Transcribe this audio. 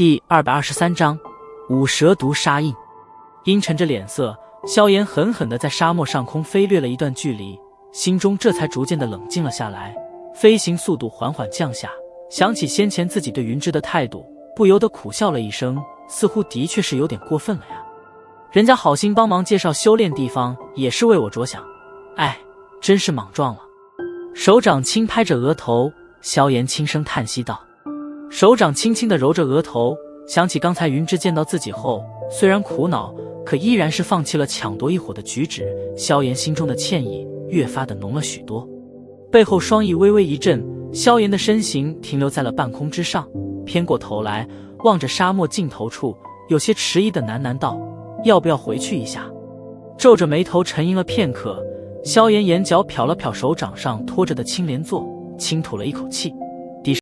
第223章五蛇毒杀印。阴沉着脸色，萧炎狠狠地在沙漠上空飞掠了一段距离，心中这才逐渐地冷静了下来，飞行速度缓缓降下。想起先前自己对云芝的态度，不由得苦笑了一声，似乎的确是有点过分了呀。人家好心帮忙介绍修炼地方，也是为我着想，哎，真是莽撞了。手掌轻拍着额头，萧炎轻声叹息道。手掌轻轻地揉着额头，想起刚才云芝见到自己后，虽然苦恼，可依然是放弃了抢夺一伙的举止，萧炎心中的歉意越发的浓了许多。背后双翼微微一震，萧炎的身形停留在了半空之上，偏过头来望着沙漠尽头处，有些迟疑的喃喃道：要不要回去一下？皱着眉头沉吟了片刻，萧炎眼角瞟了瞟手掌上托着的青莲座，轻吐了一口气。